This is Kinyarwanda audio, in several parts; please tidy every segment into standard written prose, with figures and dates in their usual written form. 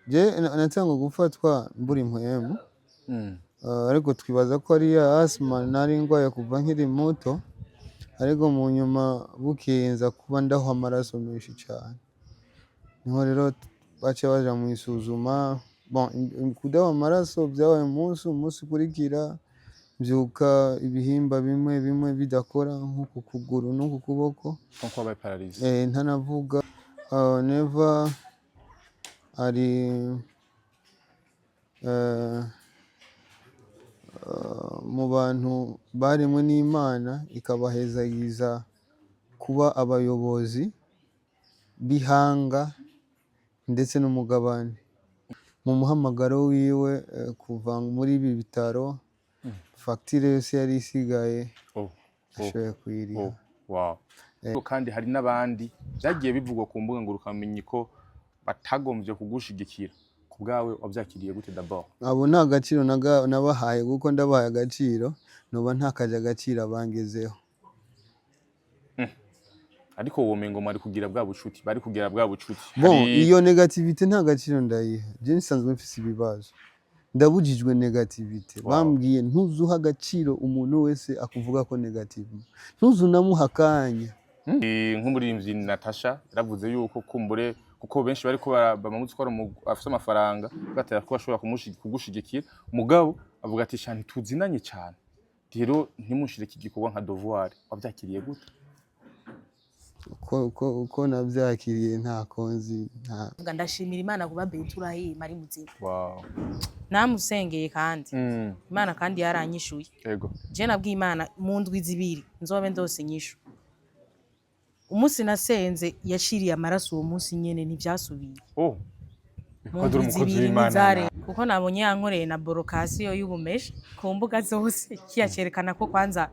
je natanga gufatwa mbura impwemu ariko twibaza ko ari ya asthma nari ndwaye kuva nkiri muto ariko mu nyuma bukeye nza kuba ndaho amaraso menshi cyane niho rero baca baja mu isuzuma kudaho amaraso byabaye umunsi ukurikira mbyuka ibihimba bimwe bimwe bidakora nk'uku kuguru n'uku kuboko nko wabaye paralyze ntanavuga neva ari mu bantu baremwe n'Imana ikabahezagiza kuba abayobozi b'ihanga ndetse n'umugabane mu muhamagaro wiwe kuva muri ibi bitaro fagitire yose yari isigaye ashoboye kuyiriha kandi hari n'abandi byagiye bivugwa ku mbuga ngurukamenyi ko batagombye kugushigikira ku bwawe wabyakiriye gute d'abord abo nta gaciro nabahaye kuko ndabahaye agaciro noba ntakaje agaciro abangezeho ariko uwo mengo mari kugira bwa bucuti bari kugira bwa bucuti iyo negativite nta gaciro ndayiha je nsanzwe mfise ibibazo ndabujijwe negativite bambwiye ntuzuha agaciro umuntu wese akuvuga ko negative ntuzunamuha akanya nk'umuririmbyi Natasha yaravuze yuko kumbure kuko benshi bari ko bamutse ko afite amafaranga gataya ko ashobora kugushigikira mugabo avuga ati shani tuzinanye cyane rero ntimushire iki gikorwa nka devoir wabyakiriye gute uko nabyakiriye nta konzi nta ndashimira Imana kuba Bentura ari muzima wow namusengeye kandi Imana kandi yaranyishuye yego je nabwiye Imana mu ndwi zibiri nzobe ndose nyishu umunsi nasenze yashiriye amaraso uwo munsi nyene ntivyasubiye Kodura umukozi w'Imana kuko nabonye yankoreye na borokasiyo y'ubumesha ku mbuga zose kiyacerekana ko kwanza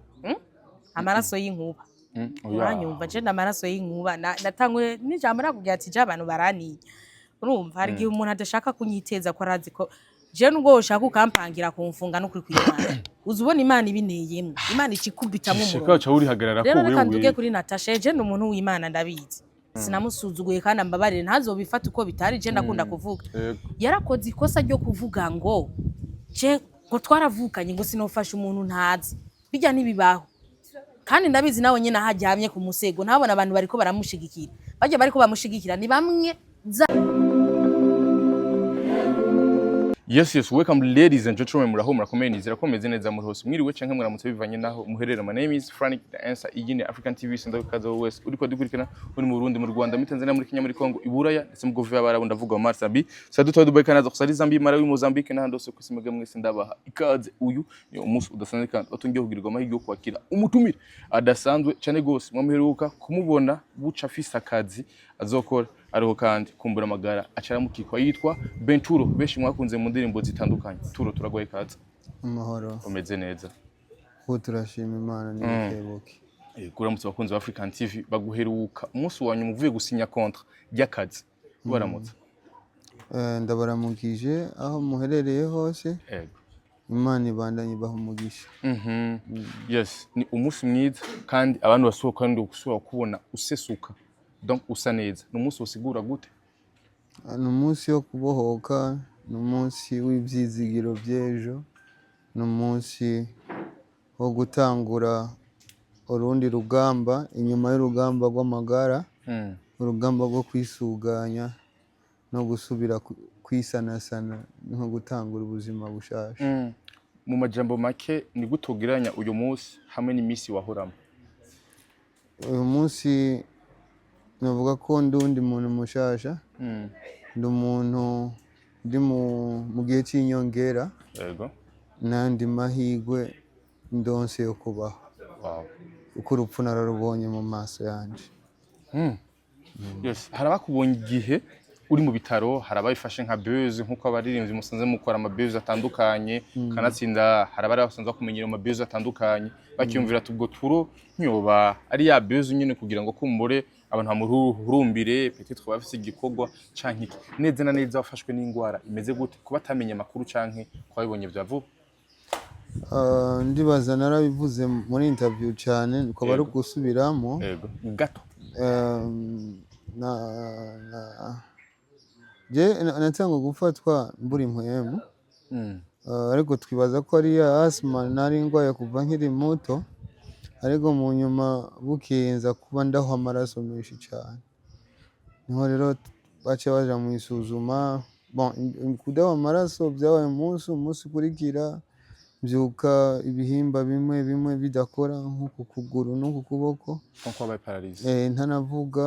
amaraso y'inkuba uranyumva je amaraso y'inkuba natangwe n'ijambo nakubwira ati je abantu baraniye urumva hari gihe umuntu adashaka kunyiteza ko arazi ko je nubwo ushaka ukampangira kumfunga no kuri kwimana uzubona Imana ibineyemwe Imana ikikubitamwe mu rugo cyo uri hagarara ko wewe kanduge kuri Natasha je n'umuntu w'Imana ndabizi sinamusuzuguye kandi ambabarire ntazobifata uko bitari je ndakunda kuvuga yarakoze ikosa ryo kuvuga ngo je ngo twaravukanye ngo sinofasha umuntu ntazi bijya nibibaho kandi ndabizi nawe nyene hajyamye ku musego ntabona abantu bariko baramushigikira bajye bariko bamushigikira ni bamwe Yes, welcome ladies and gentlemen, muraho murakomeye nizera ko meze neza muri hose mwiriwe canke muramutse bivanye naho muherera. My name is Frank the answer igine African TV senda kazo wese uriko dukurikana uri mu Burundi mu Rwanda muri Tanzania muri Kenya muri Congo Iburaya ndetse mu govu y'abarabu ndavuga mu Marsabi saduto Dubai Canada kusari Zambia Malawi Mozambique n'ahandi hose kusimege mwese ndabaha ikaze uyu ni umunsi udasanzwe kandi atungiye kugirirwa amahirwe yo kwakira umutumire adasanzwe cyane gose mwamuheruka kumubona buca afisa akazi azokora ariho kandi kumbura amagara acaramukikwa yitwa Benturo benshi mwakunze mu ndirimbo zitandukanye Turo turagoye kaza amahoro umeze neza ko turashima Imana n'ikebuke kuramutse bakunze African TV baguheruka umunsi wanyu muvuye gusinya contrat y'akazi baramutse ndabaramukije aho muherereye hose Imana ibandanye bahumugisha yes ni umunsi mwiza kandi abantu basohoka kandi gusubira kubona usesuka donc usa neza n'umunsi usigura gute n'umunsi wo kubohoka n'umunsi w'ibyizigiro by'ejo n'umunsi wo gutangura urundi rugamba inyuma y'urugamba rw'amagara urugamba rwo kwisuganya no gusubira kwisanasana no gutangura ubuzima bushasha mu majambo make ni gutugiranya uyu munsi hamwe n'imisi wahoramo uyu munsi navuga ko ndundi muntu mushasha ndi umuntu ndi mu gihe cy'inyongera yego nandi mahigwe ndonse yo kubaho uko urupfu nararubonye mu maso yanje yes harabakubonye igihe uri mu bitaro harababifashe nka buzz nkuko abaririmbyi musanze mukora ama buzz atandukanye kanatsinda harabari basanzwe kumenyera ama buzz atandukanye bakiyumvira tubwo Turo nyoba ari ya buzz nyine kugira ngo kumbure abantu hamurumbire peut-être bafise igikorwa canke neza na neza bafashwe n'ingwara imeze gute kuba tamenye makuru canke kwabibonye bya vuba ndibaza narabivuze muri interview cyane uko bari gusubiramo yego gato natanga gufatwa mbura impwemu ariko twibaza ko ari ya asima nari ndwaye kuva nkiri muto, ariko mu nyuma bukeye nza kuba ndahwa amaraso menshi cyane, niho rero baca baja mu isuzuma. Kudahwa amaraso byabaye umunsi ukurikira mbyuka ibihimba bimwe bimwe bidakora nk'uku kuguru n'uku kuboko, ntanavuga,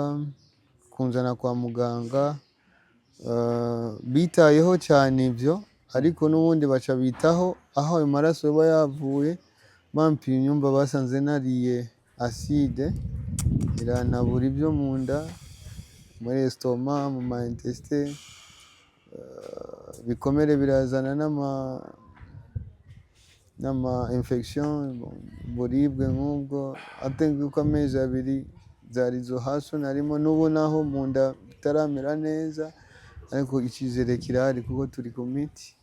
kunzana kwa muganga. Bitayeho cyane ibyo, ariko n'ubundi baca bitaho aho ayo maraso yaba yavuye, bampimye inyumba basanze nariye acide irantabura ibyo mu nda, muri estoma, mu ma intestin, bikomere birazana n'ama infection, buribwe nk'ubwo. Atenga uko amezi 2 zari zo haso narimo, n'ubu naho mu nda bitaramera neza, ariko icyizere kirahari kuko turi ku miti.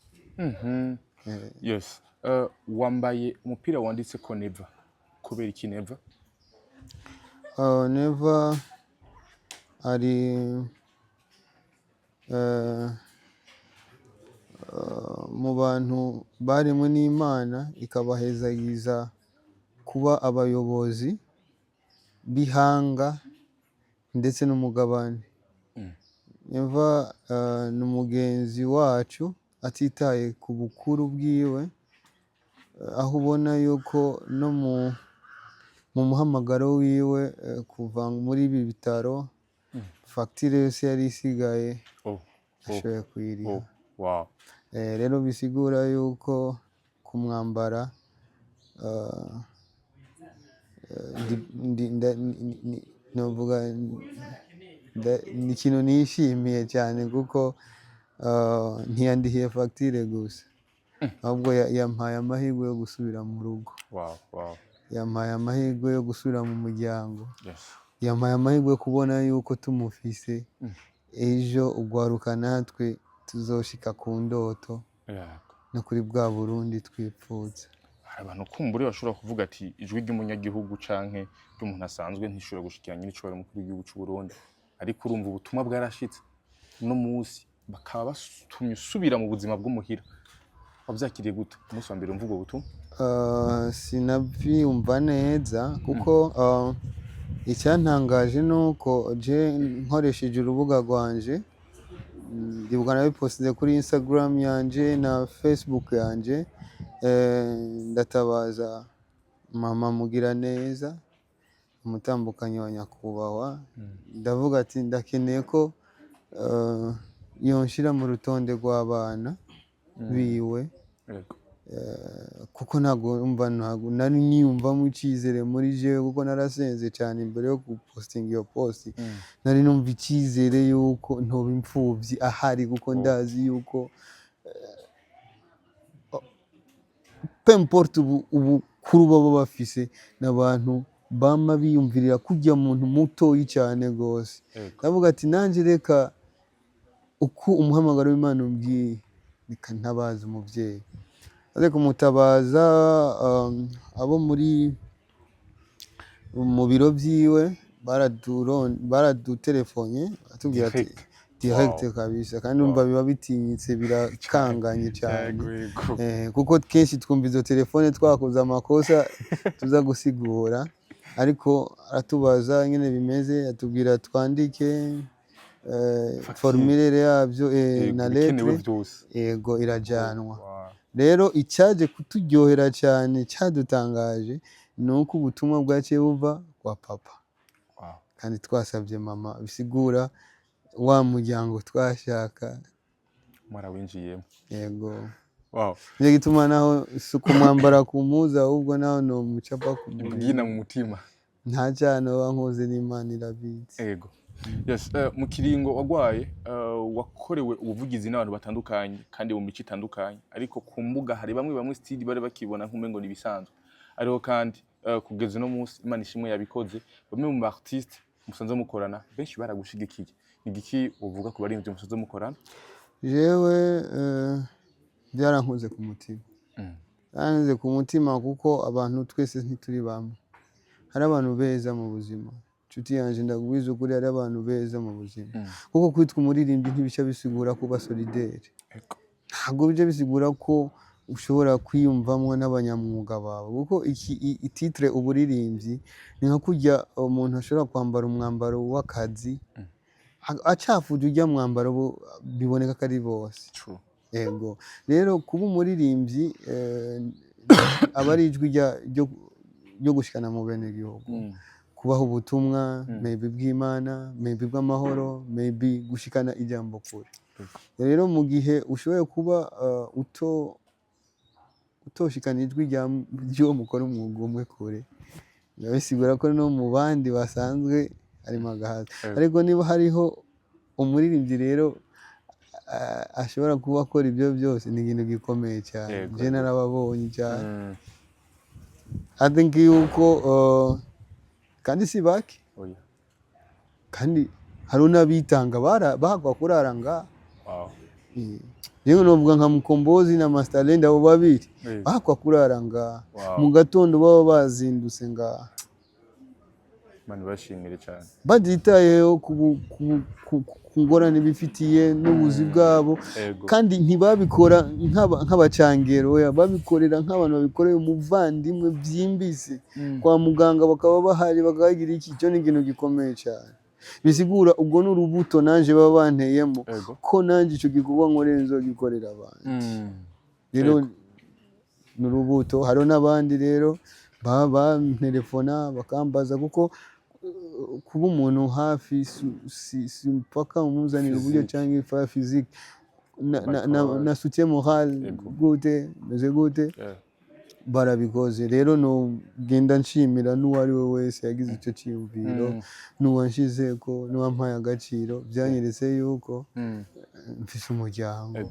Yes. Wambaye umupira wanditse ko Never, kubera iki Never? Never ari mu bantu baremwe n'Imana ikabahezagiza kuba abayobozi b'ihanga ndetse n'umugabane. Never ni umugenzi wacu atitaye ku bukuru bwiwe, aho ubona yuko no mu muhamagaro wiwe kuva muri ibi bitaro fagitire yose yari isigaye ashoboye kuyiriha. Rero bisigura yuko kumwambara ni ikintu nishimiye cyane, kuko ntiyandihiye fagitire gusa, ahubwo yampaye amahirwe yo gusubira mu rugo, yampaye amahirwe yo gusubira mu muryango, yampaye amahirwe yo kubona yuko tumufise ejo ugwaruka natwe tuzoshika ku ndoto no kuri bwa Burundi twipfuza. Hari abantu kumbure bashobora kuvuga ati ijwi ry'umunyagihugu canke ry'umuntu asanzwe ntishobora gushikiranya n'icobora mukuru w'igihugu cy'u Burundi, ariko urumva ubutumwa bwarashitse no munsi bakaba batumye usubira mu buzima bw'umuhira. Wabyakiriye gute umunsi wa mbere mvugo butumwa? Sinavyumva neza kuko icyantangaje nuko je nkoresheje urubuga rwanje, ndibuka nabipostinze kuri Instagram yanje na Facebook yanje, ndatabaza mama Mugiraneza, umutambukanyi wa nyakubahwa, ndavuga ati ndakeneye ko yonshira mu rutonde rw'abana biwe, kuko ntabwo nari niyumvamo icyizere muri jewe, kuko narasenze cyane imbere yo gupostinga iyo posti. Nari numva icyizere yuko ntoba imfuvyi ahari, kuko ndazi yuko peu importe ubukuru baba bafise n'abantu bama biyumvirira kujya muntu mutoyi cyane gose. Ndavuga ati nanje reka uko umuhamagaro w'Imana umbwiye reka ntabaza umuvyeyi, ariko mutabaza abo mu biro byiwe baradutelefonye atubwira ati direct kabisa, kandi umva biba bitinyitse birakanganye cyane, kuko kenshi twumva izo telefone twakoze amakosa tuza gusigura, ariko aratubaza nyine bimeze, atubwira twandike formulaire yabyo na lettre, yego irajanwa. Rero icyaje kuturyohera cyane cyadutangaje nuko ubutumwa bwaciye buva kwa papa, kandi twasabye mama, bisigura wa muryango twashaka mwarawinjiyemo. Yego, niyo gituma naho kumwambara kumuza, ahubwo naho no mucapa kumugina mu mutima, nta cyane wankoze n'Imana irabizi. Yego. Yes, mu kiringo wagwaye wakorewe ubuvugizi n'abantu batandukanye kandi mu mico itandukanye, ariko ku mbuga hari bamwe stili bari bakibona nk'umengo ni bisanzwe, ariho kandi kugeza no munsi Imana ishimwe yabikoze. Bamwe mu artiste musanze mukorana benshi baragushigikiye, igiki uvuga ku bari mu musanze mukorana? Jewe byarankoze ku mutima, byarankoze ku mutima kuko abantu twese ntituri bamwe, hari abantu beza mu buzima, nshuti yanjye ndakubwiza ukuri hari abantu beza mu buzima kuko kwitwa umuririmbyi ntibishya bisigura kuba solidere ntabwo bijya bisigura ko ushobora kwiyumvamo n'abanyamwuga bawe kuko ititire uburirimbyi ni nka kujya umuntu ashobora kwambara umwambaro w'akazi acafuje ujya mwambaro biboneka ko ari bose yego rero kuba umuririmbyi aba ari ijwi ryo gushikana mu bene gihugu kubaho ubutumwa maybe bw'Imana maybe bw'amahoro maybe gushikana ijambo kure rero mu gihe ushoboye kuba utoshikana ijwi ry'uwo mukora umwuga umwe kure bisigura ko no mu bandi basanzwe harimo agahaza ariko niba hariho umuririmbyi rero ashobora kuba akora ibyo byose ni ikintu gikomeye cyane je narababonye cyane I think yuko kandi si bake kandi hari n'abitanga bahagwa kurara ngaha rero novuga nka Mukombozi na Masterland abo babiri bahakwa kurara ngaha mu gatondo baba bazindutse ngaha mani bashimire cyane baditayeho ku ngorane bifitiye n'ubuzi bwabo kandi ntibabikora nk'abacangero babikorera nk'abantu babikoreye umuvandimwe byimbise kwa muganga bakaba bahari bakagira iki cyo ni ikintu gikomeye cyane bisigura ubwo n'urubuto nanje baba banteyemo ko nanje icyo gikorwa nkorera nzogikorera abantu rero n'urubuto hari n'abandi rero baba telefona bakambaza kuko kuba umuntu hafi si mpaka umuzanira uburyo cyangwa ifa physique na soutien moral gute meze gute barabikoze rero no genda nshimira n'uwari we wese yagize icyo cyiyumviro n'uwanshize ko n'uwampaye agaciro byanyeretse yuko mfise umuryango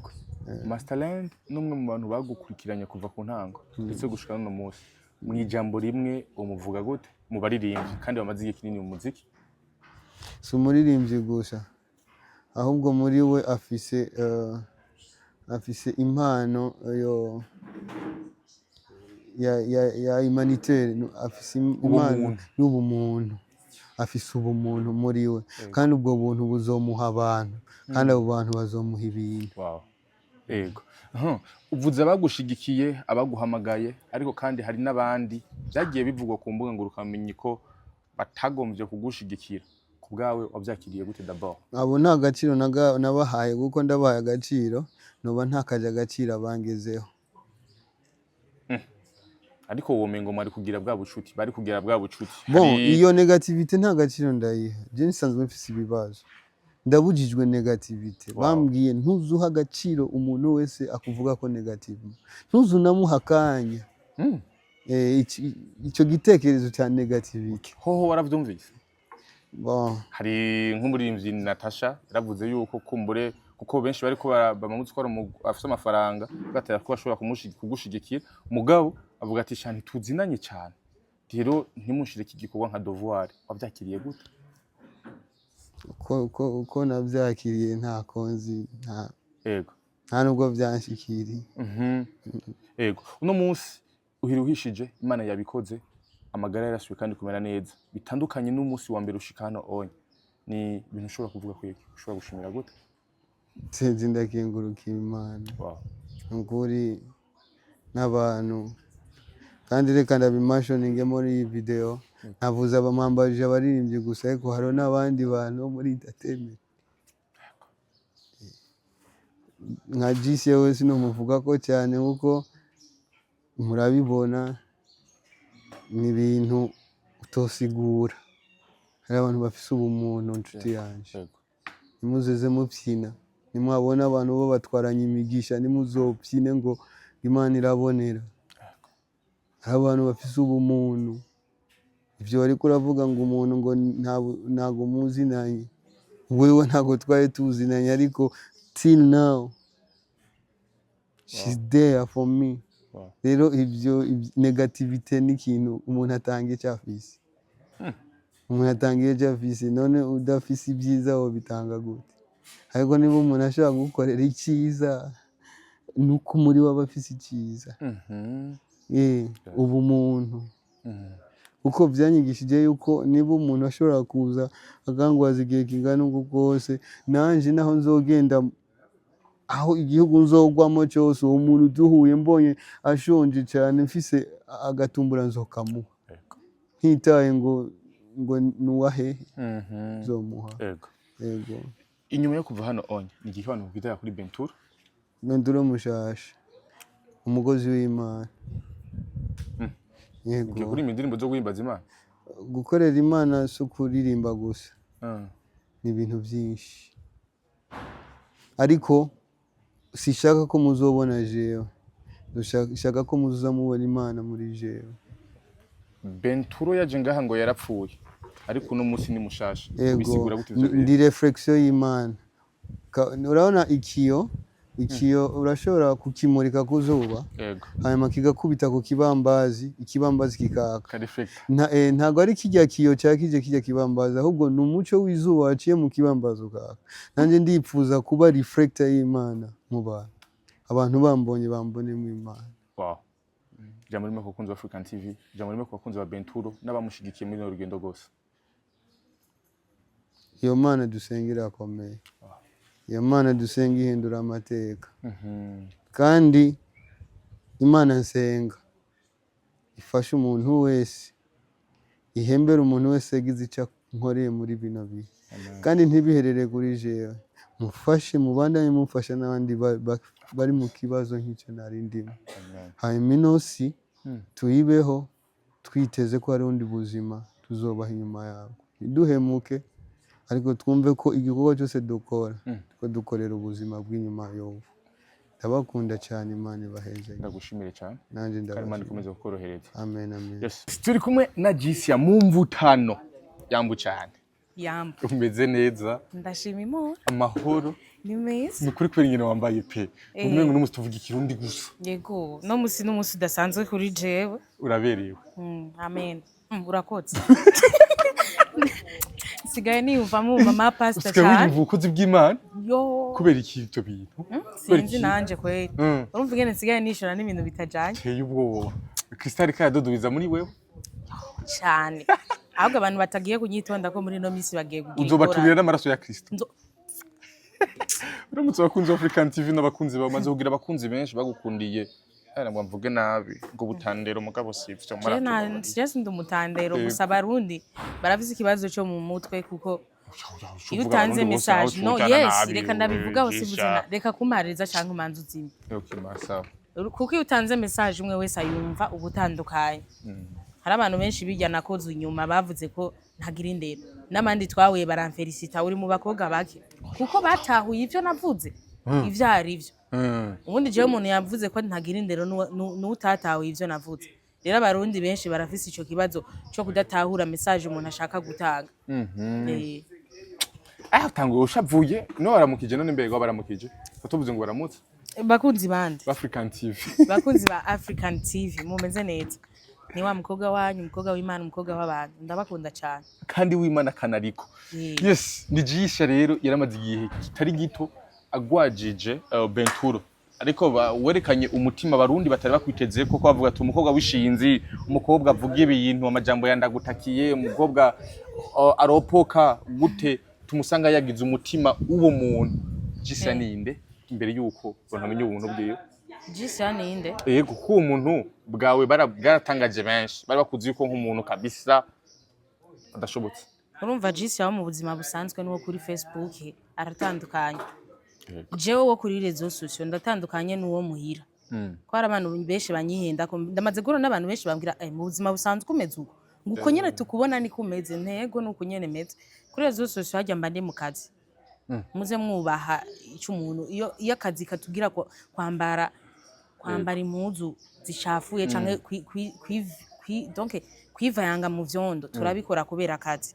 Masterland n'umwe mu bantu bagukurikiranye kuva ku ntango ndetse gushika no munsi mu ijambo rimwe umuvuga gute mu baririmbyi kandi bamaze igihe kinini mu muziki si umuririmbyi gusa ahubwo muri we afise impano ya humanitaire afise impano y'ubumuntu afise ubumuntu muri we kandi ubwo buntu buzomuha abantu kandi abo bantu bazomuha ibintu yego uvuze abagushigikiye abaguhamagaye ariko kandi hari n'abandi byagiye bivugwa ku mbuga ngurukamenyi ko batagombye kugushigikira ku bwawe wabyakiriye gute d'abord abo nta gaciro nabahaye kuko ndabahaye agaciro noba ntakaje agaciro abangezeho ariko uwo mengo mari kugira bwa bucuti bari kugira bwa bucuti iyo negativite nta gaciro ndayiha je nisanzwe mfise ibibazo ndabujijwe negativite bambwiye ntuzuha agaciro umuntu wese akuvuga ko negative ntuzunamuha akanya icyo gitekerezo cya negativite hoho waravyumvise hari nk'umuririmbyi Natasha yaravuze yuko kumbure kuko benshi bari ko bamamuzi ko afite amafaranga gataya ko bashobora kugushigikira mugabo avuga ati shani tuzinanye cyane rero ntimushire iki gikorwa nka devoir wabyakiriye gute uko nabyakiriye nta konzi nta nubwo byanshikiriye yego uno munsi uhishije Imana yabikoze amagara yarasuye kandi kumera neza bitandukanye n'umunsi wa mbere ushika hano onye ni ibintu ushobora kuvuga ko ushobora gushimira gute sinzi ndakengurukira Imana ukuri n'abantu kandi reka ndabimashoninge muri iyi video navuze abamambajije abaririmbyi gusa ariko hari n'abandi bantu muri entertainment nka GC wese n'umuvuga ko cyane kuko murabibona ni ibintu utosigura hari abantu bafise ubumuntu nshuti yanje nimuzeze mubyina nimwabona abantu bo batwaranye imigisha nimuzobyine ngo Imana irabonera hari abantu bafise ubumuntu ibyo ariko uravuga ngo umuntu ngo ntago muzinanye wewe ntago twaye tuzinanye ariko till now she's there for me rero ibyo negativite ni ikintu umuntu atangiye cyafise umuntu atangiye cyafise none udafise ibyiza wo bitanga gute ariko niba umuntu ashaka gukorera icyiza nuko muri waba afise icyiza ubumuntu kuko byanyigishije yuko niba umuntu ashobora kuza akangwaza igihe kingana uko kose nanje naho nzogenda aho igihugu nzogwamo cyose uwo muntu duhuye mbonye ashonje cyane mfise agatumbura nzokamuha ntitaye ngo nuwahe nzomuha. Yego. Inyuma yo kuva hano onye ni igihe abantu bwitaya kuri Bentura mushasha umugozi w'Imana. Yego. Ugiye kuri indirimbo zo guhimbaza Imana? Gukorera Imana si ukuririmba gusa. Ni ibintu byinshi. Ariko sishaka ko muzobona jewe. Dushaka ko muzamubona Imana muri jewe. Benturo yaje ngaha ngo yarapfuye. Ariko uno munsi ni mushasha. Bisigura gute ivyo? Ndi reflexion y'Imana. Urabona ikiyo urashobora kukimurika ku zuba hanyuma kigakubita ku kibambazi kikaka. Ntago ari kijya kiyo kijya kibambazi ahubwo ni umuco w'izuba waciye mu kibambazi ukaka. Nanjye ndipfuza kuba reflector y'Imana mu bantu. Abantu bambonye mu Imana. Wow. Jambo rimwe ku bakunzi ba African TV, jambo rimwe ku bakunzi ba Benturo n'abamushigikiye muri urugendo rwose. Iyo Mana dusengera akomeye. Iyo Mana dusenga ihindura amateka. Kandi Imana nsenga ifasha umuntu wese, ihembera umuntu wese yagize icyo nkoreye muri bino bihe. Kandi ntibiherere kuri jewe. Mufashe mubandanye mufasha n'abandi bari mu kibazo nk'icyo nari ndimo. Hanyuma inosi tuyibeho twiteze ko hari undi buzima tuzobaha inyuma yabo. Ntiduhemuke ariko twumve ko igikorwa cyose dukora ko dukorera ubuzima bw'inyuma y'ubu. Ndabakunda cyane Imana ibaheze. Ndagushimire cyane. Nanjye ndabashimira. Imana ikomeze kukorohereza. Amen amen. Yes. Turi kumwe na Jisia mu mvutano. Yambu cyane. Yambu. Umeze neza. Ndashima Imana. Amahoro. Ni meza. Nukuri kweri nyine wambaye pe. Umengo n'umusi tuvuga ikirundi gusa. Yego. No musi udasanzwe kuri jewe. Uraberewe. Amen. Urakotse. Sigaye niyumvamo mama pastor cyane. Usigaye wumva ukozi bw'Imana? Yo. Kubera iki ibyo bintu? Sinzi nanje kweri. Urumva ingene nsigaye nishora n'ibintu bitajanye. Teye ubwoba. Kristal kayadodubiza muri wewe? Cyane. Ahubwo abantu batagiye kunyitonda ko muri no misi bagiye kugira. Uzobaturira n'amaraso ya Kristo. Uramutse bakunze African TV n'abakunzi bamaze kugira abakunzi benshi bagukundiye. Ntabwo mvuge nabi ngo butandero mugabo sivyo mara. Sije ndi umutandero gusa Barundi baravuze ikibazo cyo mu mutwe kuko iyo utanze message no yes reka ndabivuga hose buzina reka kumaririza cyangwa umanze uzime. Okay masawa. Kuko iyo utanze message umwe wese ayumva ubutandukanye. Hari abantu benshi bijya nakoze inyuma bavuze ko ntagira indero n'abandi twahuye baramfelicita uri mu bakobwa bake kuko batahuye ivyo navuze ivyo ari byo. Ubundi jewe umuntu yavuze ko ntagira indero n'utatahuye ivyo navuze. Rero abarundi benshi barafise ico kibazo cyo kudatahura message umuntu ashaka gutanga. Tango ushavuye no baramukije none mbere baramukije batuvuze ngo baramutse bakunzi bandi African TV bakunzi ba African TV mumeze neza ni wa mukobwa wanyu umukobwa w'Imana umukobwa w'abantu ndabakunda cyane kandi w'Imana kanariko. Yes ni Jisia rero yaramaze igihe kitari gito agwajije Benturo ariko werekanye umutima Barundi batari bakwiteze ko bavuga ati umukobwa wishinzi umukobwa avuga ibintu amajambo yandagutakiye umukobwa aropoka gute tumusanga yagize umutima uwo muntu. Jisia ninde imbere yuko bonamenye ubuntu bwiyo? Jisia ninde? Yego ko umuntu bwawe baratangaje benshi bari bakuzi yuko nk'umuntu kabisa adashobotse. Urumva Jisia wo mu buzima busanzwe n'uwo kuri Facebook aratandukanye. Jewe wo kuri rezo social ndatandukanye n'uwo muhira. Ko hari abantu benshi banyihenda ko ndamaze gura n'abantu benshi bambwira mu buzima busanzwe umeze uko nguko nyene tukubona ni kumeze ntego nuko nyene meze kuri rezo social hajya mbande mu kazi. Muze mwubaha icyo umuntu iyo akazi katugira kwambara impuzu zishafuye canke donc kwivayanga mu vyondo turabikora kubera akazi.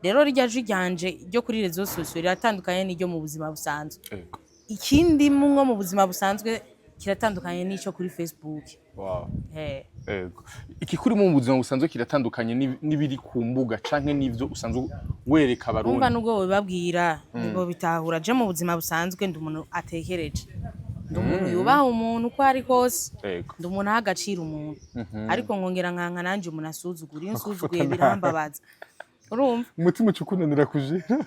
Rero rijya jyanje ryo kuri rezo social riratandukanye n'iryo mu buzima busanzwe. Ikindi mwo mu buzima busanzwe kiratandukanye n'ico kuri Facebook. Wow. Iki kuri mu buzima busanzwe kiratandukanye n'ibiri ku mbuga canke n'ivyo usanzwe wereka Abarundi. Umva nubwo bababwira ngo bitahura je mu buzima busanzwe ndi umuntu atekereje. ndi umuntu yubaha umuntu uko ari kose Yego. ndi umuntu aha agaciro umuntu ariko nkongera nkanka nanje umuntu asuzugura iyo nsuzuguye birambabaza urumva umutima ukunanira kujera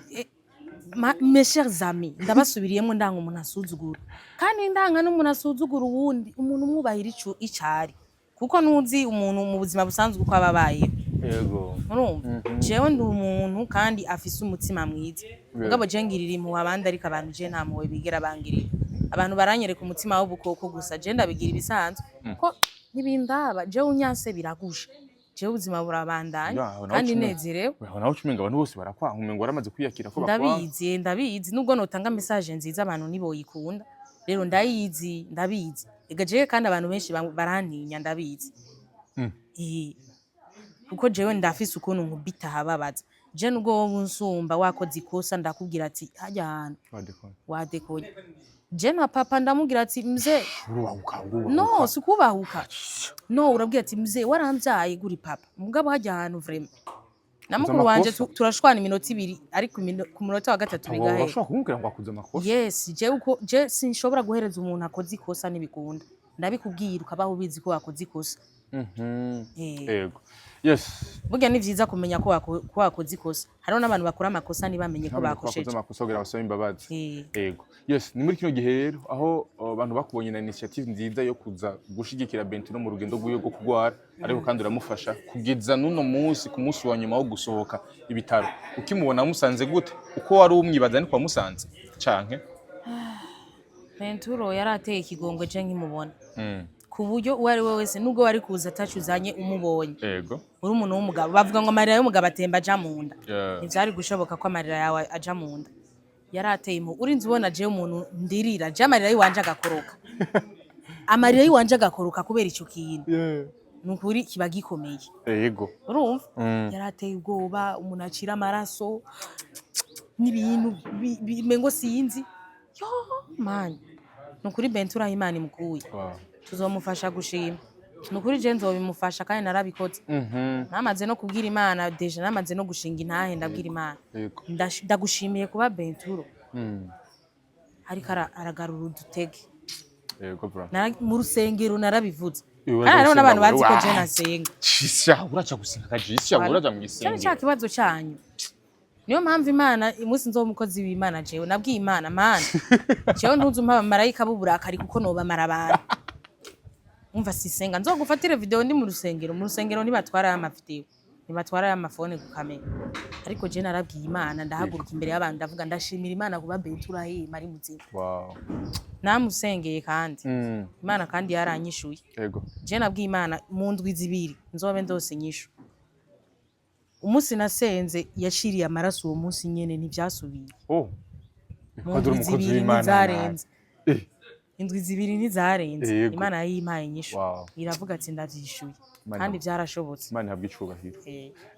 mes chers amis ndabasubiriyemo ndanga umuntu asuzugura kandi ndanga n'umuntu asuzugura uwundi umuntu umwubahira icari kuko nuzi umuntu mu buzima busanzwe uko ababaye yego urumva jewe ndi umuntu kandi afise umutima mwiza mugabo je ngirira impuhwe abandi ariko abantu je nta mpuhwe bigera bangirira abantu baranyereka umutima w'ubukoko gusa je ndabigira ibisanzwe ko ntibindaba je unyanse biragusha je ubuzima burabandanya kandi nezerewe aho naho cumenga abantu bose barakwanka umengo waramaze kwiyakira ko bakwa ndabizi nubwo notanga message nziza abantu niboyikunda rero ndabizi ega je kandi abantu benshi barantinya ndabizi kuko jewe ndafise ukuntu nkubita hababaza je nubwo wowe unsumba wakoze ikosa ndakubwira ati hajya hano wadekonye je na papa ndamubwira ati mzee no sikubahuka no urabwira ati mzee waramvyaye guri papa mugabo hajya hano vraiment namukuru wanje turashwana iminota 2 ariko ku munota wa gatatu bigahe urashobora kumubwira ngo akuze amakosa yes je sinshobora guhereza umuntu akoze ikosa nibikunda ndabikubwira ukabaho ubizi ko wakoze ikosa yego yes burya ni vyiza kumenya ko wakoze ikosa hariho n'abantu bakora amakosa ntibamenye ko bakosheje amakosa kugira basaba imbabazi yego yes ni muri kino gihe rero aho abantu bakubonye na initiative nziza yo kuza gushigikira Benturo mu rugendo rwiwe rwo kugwara ariko kandi uramufasha kugeza nuno munsi ku munsi wa nyuma wo gusohoka ibitaro ukimubona musanze gute uko wari umwibaza ni kwa musanze canke Benturo yarateye ikigongwe je nkimubona ku buryo uwari we wese nubwo wari kuza atacuzanye umubonye yego uri umuntu w'umugabo bavuga ngo amarira y'umugabo atemba aja munda ntivyari gushoboka ko amarira yawe aja munda yarateye impu urinzi ubona je umuntu ndirira je amarira yiwanje agakoroka amarira yiwanje agakoroka kubera ico kintu nukuri kiba gikomeye yego urumva yarateye ubwoba umuntu acira amaraso n'ibintu bimengo sinzi yo man nukuri Benturo Imana imukuye tuzomufasha gushima nukuri je nzobimufasha kandi narabikoze namaze no kubwira Imana deje namaze no gushinga intahe ndabwira Imana ndagushimiye kuba Benturo ariko aragarura udutege yego bro mu rusengero narabivuze hariho n'abantu bazi ko je nasenga cisha uraca gusenga kajisha uraja mu gisenge cyane kibazo cyanyu niyo mpamvu Imana umunsi nzomukozi w'Imana jewe nabwiye Imana mana jewe ntuzumpa abamarayika b'uburakari kuko nobamara abantu umva sisenga nzogufatire video ndi mu rusengero ntibatwara amavideo ntibatwara amafone ku kamera ariko je narabwiye Imana ndahaguruka imbere y'abantu ndavuga ndashimira Imana kuba Benturo ari muzima namusengeye kandi Imana kandi yaranyishuye yego je nabwiye Imana mu ndwi zibiri nzobe ndose nyishu umunsi nasenze yashiriye amaraso uwo munsi nyene ntivyasubiye mu ndwi zibiri ntizarenze indwi zibiri ntizarenze Imana yayimpaye nyishu iravuga ati ndavyishuye kandi byarashobotse Imana ihabwa icubahiro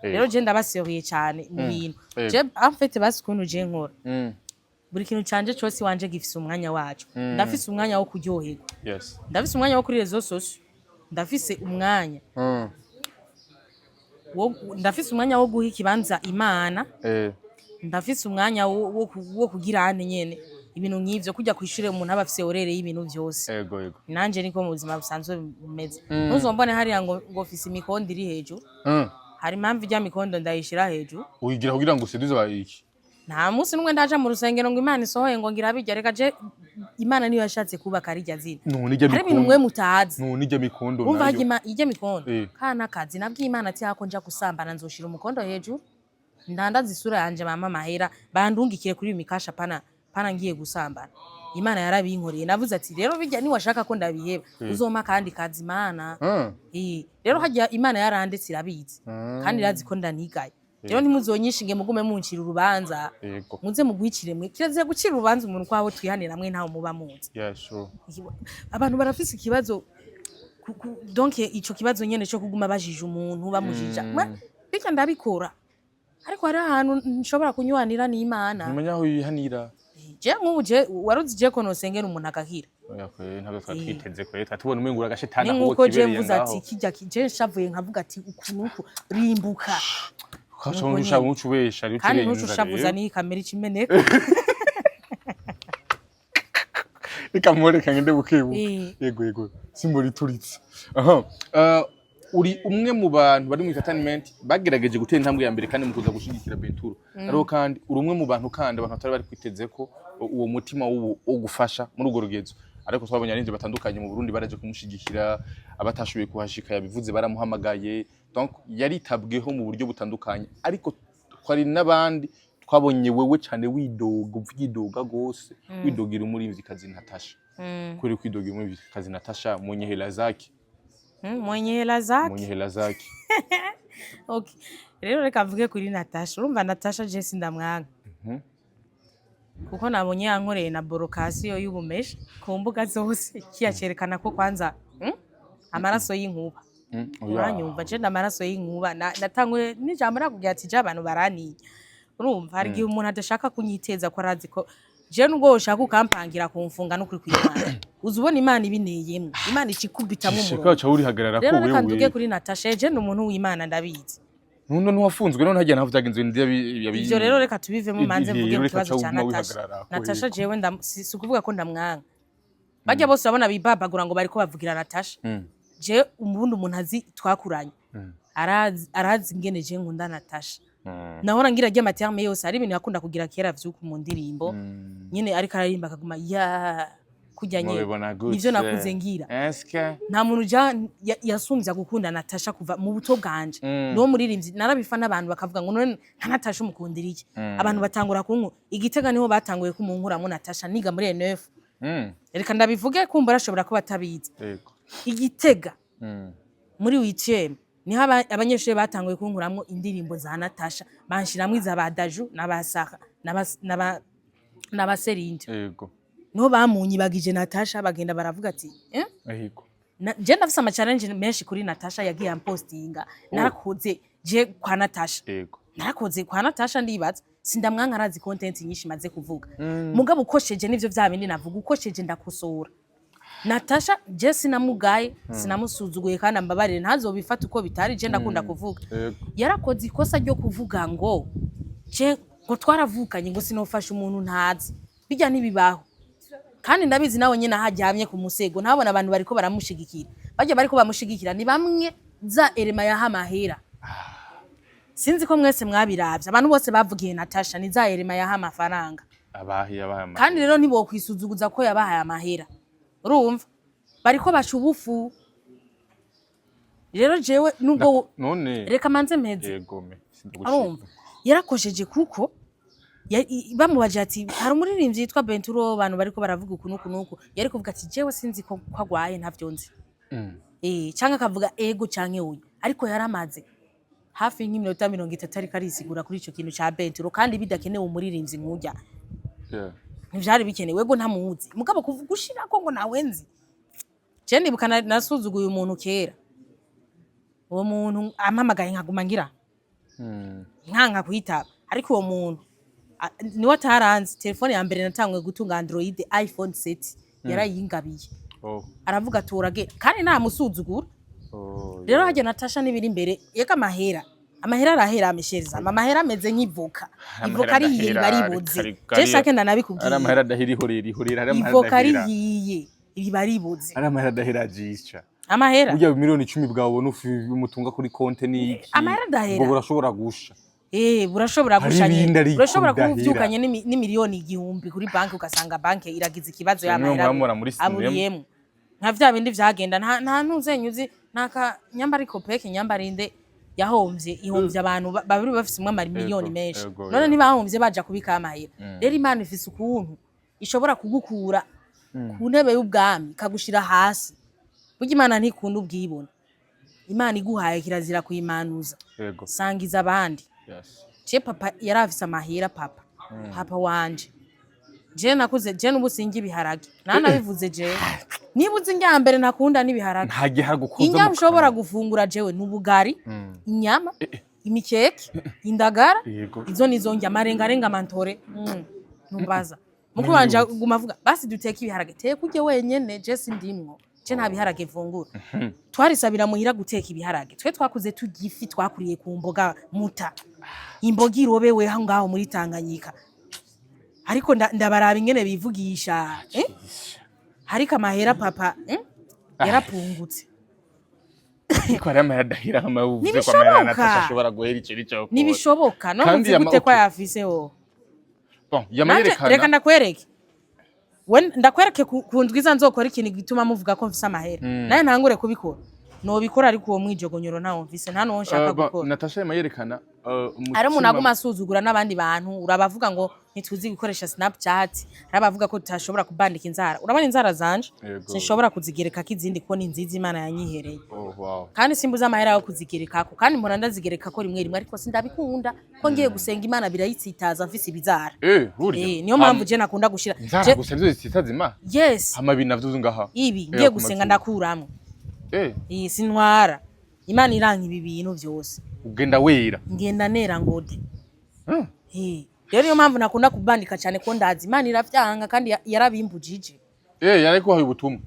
rero je ndabaseriye cyane mu bintu je en fait basi kuntu je nkora buri kintu canje cyose wanje gifise umwanya wacu ndafise umwanya wo kuryoherwa ndafise umwanya wo kuri rezo social ndafise umwanya ndafise umwanya wo guha ikibanza Imana ndafise umwanya wo kugira ane nyene ibintu nk'ivyo kujya kwishura umuntu aba afise orere y'ibintu byose yego nanje niko mu buzima busanzwe bumeze ntuzombone hariya ngo ofisi imikondo iri hejuru hari impamvu ijya mikondo ndayishira hejuru uyigira kugira ngo useduze bayiki nta munsi numwe ndaja mu rusengero ngo Imana isohoye ngo ngira bijya reka je Imana niyo yashatse kubaka rijya zina hari ibintu mwe mutazi nijya mikondo nayo umva ijya mikondo kana kazi nabwiye Imana ati hako nja gusambana nzoshira umukondo hejuru ndandaza isura yanje mama mahera bandungikire kuri mikasha pana ngiye gusambana Imana yarabinkoreye navuze ati rero bijya ni washaka ko ndabiheba uzoma kandi kazi Imana rero hajya Imana yarandetse irabizi kandi irazi ko ndanigaye rero ntimuzonyishinge mugume muncira urubanza muze mugwicire mwe kiraze gucira urubanza umuntu kwaho twihanira mwe ntaho muba muzi abantu barafise ikibazo donc ico kibazo nyene cyo kuguma bajije umuntu bamujija bijya ndabikora ariko hari ahantu nshobora kunywanira n'Imana umenya aho yihanira je nk'uje waruzi je ko nosengera umuntu agahira ntabwo twatwiteze ko leta tubona umwe ngura gashetana aho kibereye mvuze ati kijya kije shavuye nkavuga ati ukuntu rimbuka ukashonusha mucubesha ari kandi ntushavuza ni kamera ikimeneko reka mureka ngende bukebu yego simbori turitse uri umwe mu bantu bari mu entertainment bagerageje gutera intambwe ya mbere kandi mu kuza gushigikira Benturo ariko kandi uri umwe mu bantu kandi abantu batari bari kwiteze ko uwo mutima wo gufasha muri urwo rugezo ariko twabonye arinze batandukanye mu Burundi baraje kumushigikira abatashoboye kuhashika yabivuze baramuhamagaye donc yaritabweho mu buryo butandukanye ariko twari nabandi twabonye wewe cyane widoga gose widogira umurimvyi kazi Natasha kuri kwidogira umurimvyi kazi Natasha Munyehela Zaki Munyehela Zaki okay rero reka mvuge kuri Natasha urumva Natasha je sindamwanga kuko nabonye yankoreye na borokasiyo y'ubumesha ku mbuga zose kiyacerekana ko kwanza amaraso y'inkuba uranyumva je ndamaraso y'inkuba natangwe n'ijambo nakubwira ati je abantu baraniye urumva hari gihe umuntu adashaka kunyiteza ko arazi ko je nubwo ushaka ukampangira kumfunga no kuri kwimana uzubona Imana ibineyemwe Imana ikikubitamwe mu rero uri hagarara ko wewe rero kanduge kuri Natasha je n'umuntu w'Imana ndabizi nuno ntuwafunzwe none hajya naho vyagenze yabi ivyo rero reka tubivemo manze mvuge mu kibazo cya Natasha jewe sikuvuga ko ndamwanga bajya bose babona bibabagura ngo bariko bavugira Natasha je umuntu azi twakuranye arazi ingene je nkunda Natasha nahora ngira rya materme yose ari ibintu yakunda kugira kera vyuko mu ndirimbo nyene ariko ararimba akaguma ya kujya nyene nivyo nakuze ngira nta muntu yasumvya gukunda Natasha kuva mu buto bwanje no muririmbyi narabifana abantu bakavuga ngo none nka Natasha umukundira iki abantu batangura kunku Igitega niho batanguye kumunkuramo Natasha niga muri N9 reka ndabivuge kumva arashobora kuba atabizi Igitega muri WTM niho abanyeshuri batanguye kunkuramo indirimbo za Natasha banshiramo izabadaju n'abasaka n'abaserinde yego no bamunyibagije Natasha bagenda baravuga ati ahiko je ndafise ama challenge menshi kuri Natasha yagiye ampostinga narakoze je kwa Natasha yego narakoze kwa Natasha ndibaza sindamwanka arazi content nyinshi maze kuvuga mugabo ukosheje nivyo vyabindi navuga ukosheje ndakosora Natasha je sinamugaye sinamusuzuguye kandi ambabarire ntazobifata uko bitari je ndakunda kuvuga yarakoze ikosa ryo kuvuga ngo je ngo twaravukanye ngo sinofasha umuntu ntazi bijya nibibaho kandi ndabizi nawe nyene hajyamye ku musego ntabona abantu bariko baramushigikira bajya bariko bamushigikira ni bamwe za elema ya hamahera sinzi ko mwese mwabiravye abantu bose bavugiye Natasha ni za elema ya hamafaranga abahaye kandi rero nibo kwisuzuguza ko yabahaye amahera urumva bariko bashubufu rero jewe nubwo none reka manze meze yegome urumva yarakosheje kuko bamubaje ati hari umuririmbyi yitwa Benturo abantu bariko baravuga ukuntu yari kuvuga ati jewe sinzi ko kwagwaye ntavyo nzi cyangwa akavuga ego canke uyu ariko yaramaze hafi nk'iminota 30 ariko arisigura kuri ico kintu ca Benturo kandi bidakenewe umuririmbyi nkujya ntivyari bikenewe ego ntamuzi mugabo kuvugushira ko ngo nawe nzi je ndibukana nasuzuguye umuntu kera uwo muntu amamagaye nkaguma ngira nkanka kuitaba ariko uwo muntu niwe ataranze telefone ya mbere natangwe gutunga Android iPhone 7 yarayingabiye aravuga turage kandi nta musuzugura rero hajya Natasha nibiri imbere yeka amahera arahera ameshereza amahera ameze nk'ivoka ivoka ari yiye baribuze je shake ndanabikubwiye ari amahera dahirihorera ari amahera ivoka ari yiye iri baribuze ari amahera dahera jisha amahera burya miliyoni 10 bwawe ubona umutunga kuri konte ni iki amahera dahera ngo burashobora gusha burashobora gushanya burashobora kuvyukanye n'imiliyoni 1000 kuri banki ugasanga banki iragize ikibazo y'amahera aburiyemo nta vya bindi vyagenda nta ntuzenyuzi naka nyamba ariko peke nyamba rinde ihomvye abantu babiri bafise umwe miliyoni menshi none ntibahomvye baja kubika amahera rero Imana ifise ukuntu ishobora kugukura ku ntebe y'ubwami kagushira hasi burya Imana ntikunda ubwibona Imana iguhaye kirazira kuyimanuza sangiza abandi je papa yarafise amahera papa wanje je nakuze je n'ubusingi biharage nanabivuze je nibuze njya mbere nakunda nibiharage inyama ushobora gufungura jewe n'ubugari inyama imikeke indagara izo nizo njya marenga mantore numbaza mukuru wanje gumavuga basi duteka ibiharage teka uje wenyene je sindimwo je nta biharage vungura twarisabira muhira guteka ibiharage twe twakuze tugifi twakuriye ku mboga muta imboga irobewe ngaho muri Tanganyika ariko ndabaraba ingene bivugisha hariko amahera papa yarapungutse ko ari amahera adahira nk'amavuze ko Ntibishoboka. amahera Natasha ashobora guhera icyo cyo ntibishoboka no Kandi muvugute ko yafise wo bon Nanje, yamayerekana reka ndakwereke ndakwereke ku ndwiza nzokora ikintu gituma muvuga ko mfise amahera naye ntangure kubikora nobikora ariko uwo mwijogonyoro ntawo mfise nta nuwo nshaka gukora Natasha yamayerekana ari umuntu aguma asuzugura n'abandi bantu urabavuga ngo ntituzi gukoresha Snapchat arabavuga ko tutashobora kubandika inzara urabona inzara zanje sinshobora kuzigereka kizindi ko ni nziza Imana yanyihereye kandi simbuza amahera yo kuzigereka ko kandi mpora ndazigereka ko rimwe rimwe ariko sindabikunda ko ngiye gusenga Imana birayitsitaza mfise ibizara niyo mpamvu je nakunda gushira inzara gusa nizo zitsitaza Imana yes amabi navyo ngaha ibi ngiye gusenga ndakuramwe sintwara Imana iranka ibi bintu byose ugenda wera ngenda nera ngode rero niyo mpamvu nakunda kubandika cyane ko ndazi Imana iravyanga kandi yarabimbujije yariko haye ubutumwa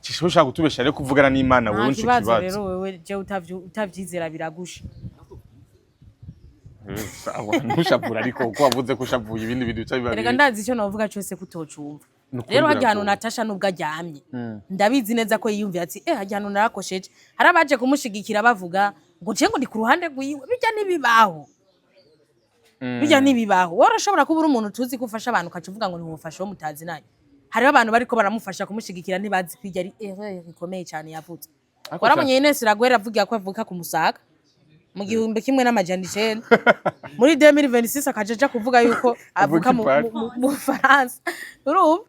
cisho ushaka gutubesha rero kuvugana n'Imana wewe nco kibazo rero wewe je utavyizera biragusha sawa ntushavura ariko ko wavuze ko ushavuye ibindi bintu bica biba reka ndazi icyo navuga cyose kutocumva rero hajya hano Natasha nubwo aryamye ndabizi neza ko yiyumvira ati hajya hano narakosheje hari abaje kumushigikira bavuga ngo je ngo ndi ku ruhande rwiwe bijya nibibaho bijya nibibaho wora ushobora kuba uri umuntu tuzi gufasha abantu kacuvuga ngo nimufashe wo mutazi nayo hari abantu bariko baramufasha kumushigikira ntibazi kwijya ari ikomeye cyane yavutse warabonye Ines Ragwera avuga ko avuka ku Musaga mu 1900 muri 2026 akajaja kuvuga yuko avuka mu France urumva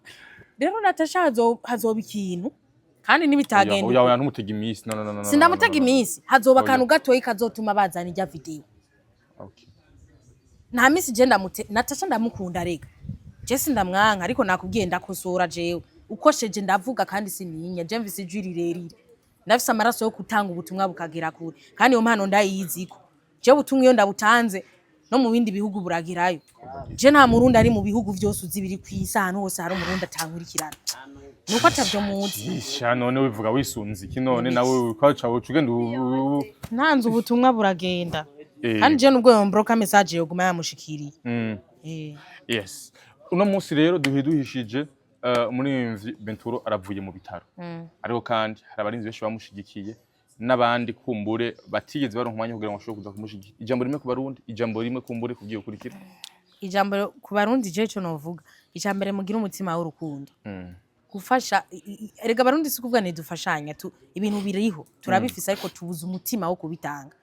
rero Natasha hazoba ikintu kandi nibitagenda oya ntumutega imisi no sindamutega imisi hazoba kantu gatoyi kazotuma bazana ijya video nta misi je Natasha ndamukunda rega je sindamwanka ariko nakubwiye ndakosora jewe ukosheje ndavuga kandi sininya je mvise ijwi rirerire ndafise amaraso yo gutanga ubutumwa bukagera kure kandi iyo mpano ndayiziko je butumwa iyo ndabutanze no mu bindi bihugu buragirayo je nta murundi ari mu bihugu byose uzi biri kwisano hose hari umurundi atankurikirana nuko atavyo muzi none wivuga wisunze iki none nawe ukaca ugenda ntanze ubutumwa buragenda kandi je nubwo yombroka message yo guma yamushikiriye yes uno munsi rero duhishije muri Benturo aravuye mu bitaro ariko kandi hari abarinzi benshi bamushigikiye n'abandi kumbure batigeze baronka umwanya kugira ngo ashobore kuza kumushigikira ijambo rimwe ku barundi ijambo rimwe kumbure kugiye kurikira ijambo ku barundi je cyo novuga ijambere mugira umutima w'urukundo gufasha erega barundi sikuvuga ne dufashanya ibintu biriho turabifisa ariko tubuza umutima wo kubitanga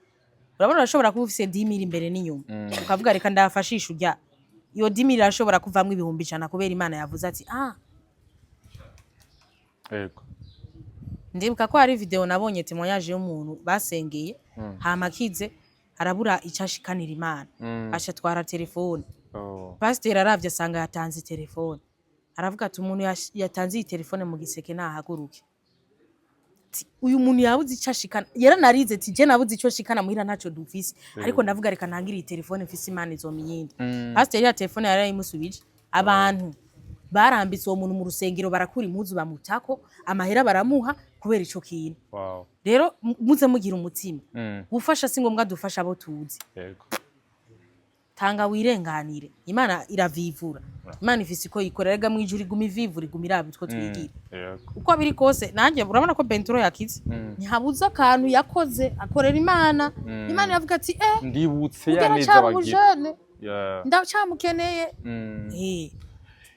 urabona urashobora kuba ufise 10000 imbere n'inyuma ukavuga reka ndafashisha urya iyo 10000 irashobora kuvamwe ibihumbi 100 kubera Imana yavuze ati Ego. Ndibuka ko hari video nabonye témoignage y'umuntu basengeye hama kize arabura icashikanira Imana ashatwara telefone pasteur aravye asanga yatanze telefone aravuga ati umuntu yatanze iyi telefone mu giseke nahaguruke uyu muntu yabuze icashikana yaranarize ati je nabuze ico shikana muhira ntaco dufise ariko ndavuga reka ntangira iyi telefone mfise Imana izomiyindi pasteur ya telefone yarayimusubije abantu barambitse uwo muntu mu rusengero barakura impuzu bamutako amahera baramuha kubera ico kintu rero muze mugira umutima gufasha si ngombwa dufasha abo tuzi tanga wirenganire Imana iravivura Imana ifise ko ikoreraga mu ijuru iguma ivivura iguma irabitwo twigira uko biri kose nanjye urabona ko Benturo yakize ntihabuza akantu yakoze akorera Imana Imana yavuga ati ndibutse ya neza bagira ndacamukeneye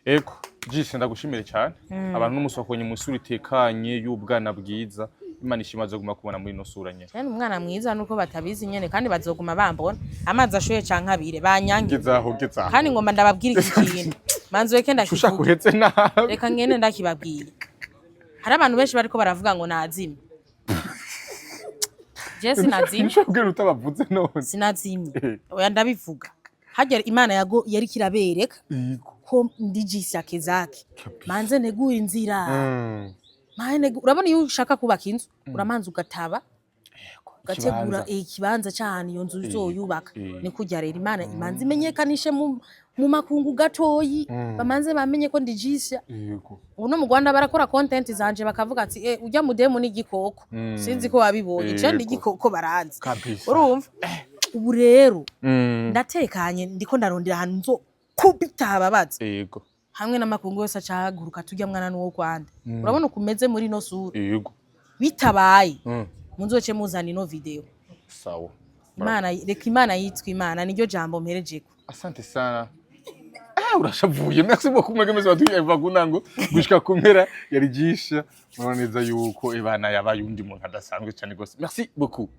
Eko, jisi ndagushimire cyane. Abantu n'umusokonye musuri tekanye y'ubwana bwiza. Imana ishimaze guma kubona muri no sura nyene. Cyane umwana mwiza nuko batabizi nyene kandi bazoguma bambona. Amazi ashoye canke abire banyange. Gizaho. Kandi ngomba ndababwira iki kintu. Manzo weke ndakivuga. Ushaka uhetse nabi. Reka ngene ndakibabwira. Hari abantu benshi bariko baravuga ngo nazimye. Jesi nazimye. Nshobora utabavuze none. Sinazimye. Oya ndabivuga. Hajya Imana yari kirabereka. Ko ndijisi akezake manze negura inzira urabona iyo ushaka kubaka inzu uramanza ugataba ugategura ikibanza cyane iyo nzu uzoyubaka ni kujya rero Imana imanze imenyekanishe mu makungu gatoyi bamanze bamenye ko ndijisi ubu no mu Rwanda barakora content zanje bakavuga ati ujya mu demo n'igikoko sinzi ko wabibonye cyane igikoko baranze urumva ubu rero ndatekanye ndiko ndarondera ahantu nzo kubita ababaza hamwe n'amakungu yose acahaguruka turya mwana n'uwo Rwanda urabona kumeze muri no sura yego bitabaye munzoce muzana ino video sawa Imana reka Imana yitwa Imana niryo jambo mperejeko asante sana urashavuye merci beaucoup mwege meze batuye vagunango gushika kumpera yari gisha murabona neza yuko ibana yabaye undi muntu adasanzwe cyane gose merci beaucoup